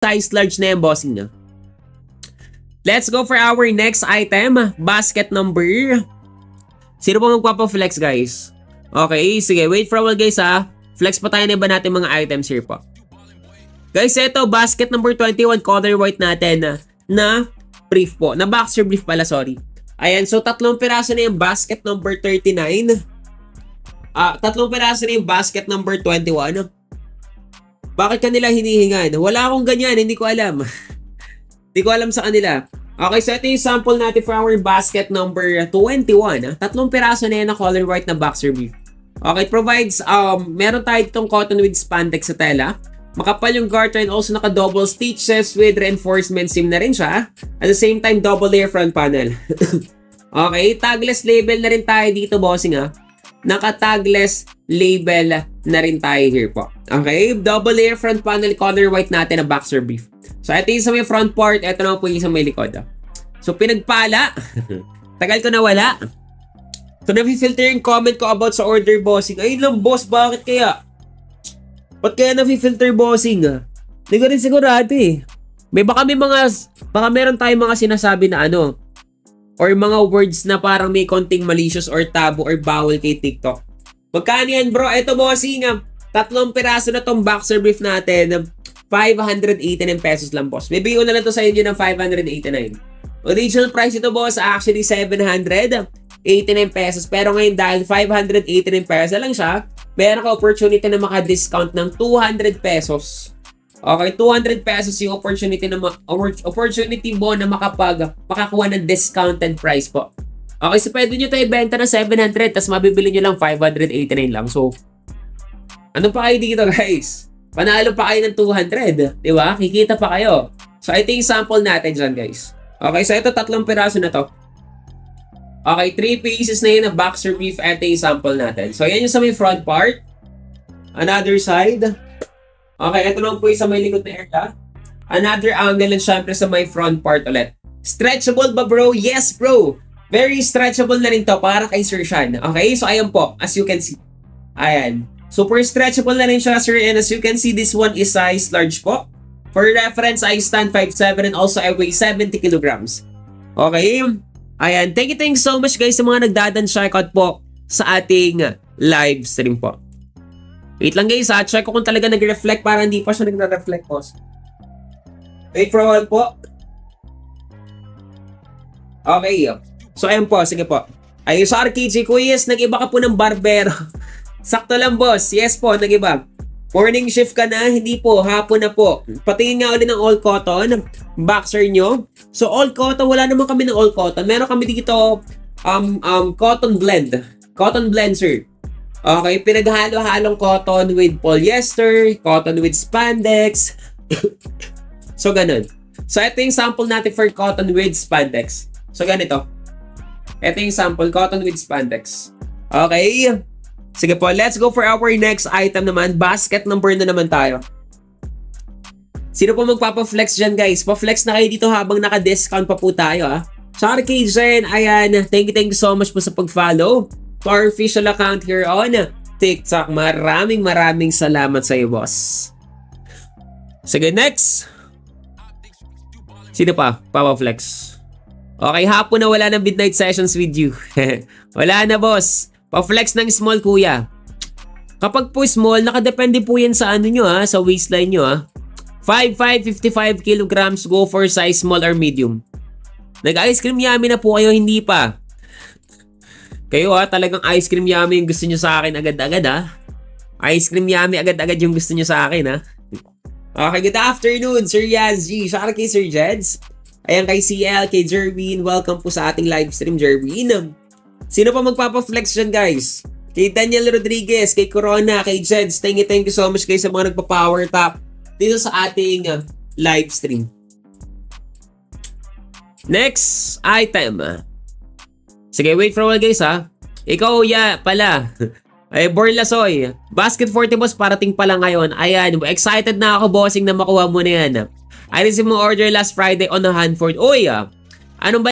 size large na yan, bossing na. Let's go for our next item. Basket number. Sino po magpapa-flex, guys? Okay, sige. Wait for a while, guys, ha. Flex pa tayo na iba natin mga items here po. Guys, ito, basket number 21, color white natin na brief po. Na boxer brief pala, sorry. Ayan, so tatlong piraso na yung basket number 39. Tatlong piraso na yung basket number 21. Bakit kanila hinihingan? Wala akong ganyan, hindi ko alam. Hindi ko alam sa kanila. Okay, so ito yung sample natin for our basket number 21. Tatlong piraso na yan na color white na boxer brief. Okay, it provides, meron tayo itong cotton with spandex sa tela. Makapal yung garter and also naka-double stitches with reinforcement seam na rin siya. At the same time, double layer front panel. Okay, tagless label na rin tayo dito, bossing ha. Naka-tagless label na rin tayo here po. Okay, double layer front panel color white natin na boxer brief. So, ito yung sa may front part. Ito naman po yung sa may likod. So, pinagpala. Tagal ko na wala. So, na-filter yung comment ko about sa order, bossing. Ayun lang, boss. Bakit kaya? Ba't kaya na-filter, bossing? Hindi ko rin sigurado eh. Baka meron tayong mga sinasabi na ano. Or mga words na parang may konting malicious or taboo or bawal kay TikTok. Magkano yan, bro? Ito, bossing. Tatlong piraso na tong boxer brief natin. 589 pesos lang, boss. Bibigay ko na lang to sa inyo ng 589. Original price ito, boss, actually 789 pesos. Pero ngayon, dahil 589 pesos lang siya, meron ka opportunity na maka-discount ng 200 pesos. Okay, 200 pesos yung opportunity mo na makakuha ng discounted price po. Okay, so pwede nyo tayo ibenta ng 700 tapos mabibili nyo lang 589 lang. So, ano pa kayo dito, guys? Panalo pa kayo ng 200, di ba? Kikita pa kayo. So, ito yung sample natin dyan, guys. Okay, so ito tatlong piraso na to. Okay, 3 pieces na yun na boxer brief. Ito yung sample natin. So, yan yung sa may front part. Another side. Okay, ito lang po yung sa may likod na area. Another angle and syempre sa may front part ulit. Stretchable ba, bro? Yes, bro. Very stretchable na rin to para kay Sir Sean. Okay, so ayan po. As you can see. Ayan. Super stretchable na rin siya, sir. And as you can see, this one is size large po. For reference, I stand 5'7" and also I weigh 70 kilograms. Okay. Ayan. Thank you so much, guys, sa mga nagdadan shoutout po sa ating live stream po. Wait lang, guys, ha. Check ko kung talaga nag-reflect para hindi pa siya nag-reflect po. Wait for a while po. Okay. So, ayan po. Sige po. Ayun sa RKJ Quiz, nag-iba ka po ng barbero. Sakto lang, boss. Yes po, nag-iba. Morning shift ka na, hindi po, hapon na po. Patingin nga ulit ng all cotton, boxer nyo. So, all cotton, wala naman kami ng all cotton. Meron kami dito, cotton blend. Cotton blend, sir. Okay, pinaghalo-halong cotton with polyester, cotton with spandex. So, ganun. So, ito yung sample natin for cotton with spandex. So, ganito. Ito yung sample, cotton with spandex. Okay. Sige po, let's go for our next item naman. Basket number na naman tayo. Sino po magpapa-flex dyan, guys? Pa-flex na kayo dito habang naka-discount pa po tayo, ha? Sa RKJ, ayan. Thank you so much po sa pag-follow to our official account here on TikTok. Maraming salamat sa iyo, boss. Sige, next. Sino pa? Papa-flex. Okay, hapon na wala ng midnight sessions with you. Wala na, boss. Pa-flex ng small, kuya. Kapag po small, nakadepende po yan sa ano nyo, ha? Sa waistline nyo, ha? 5'5", 55 kilograms, go for size small or medium. Nag-ice cream yummy na po kayo, hindi pa. Kayo, ha? Talagang ice cream yummy yung gusto nyo sa akin agad-agad, ha? Ice cream yummy agad-agad yung gusto nyo sa akin, ha? Okay, good afternoon, Sir Yazji. Shout out kay Sir Jeds. Ayan kay CL, kay Jerwin. Welcome po sa ating live stream, Jerwin. Sino pa magpapa-flex dyan, guys? Kay Daniel Rodriguez, kay Corona, kay Jeds. Thank you so much, guys, sa mga nagpa-power tap dito sa ating live stream. Next item. Sige, wait for a while, guys, ha? Ikaw, pala. Ay, Borlasoy. Basket 40, boss, parating pala ngayon. Ayan, excited na ako, bossing, na makuha mo na yan. I received mo order last Friday on the Hanford. Uy, anong ba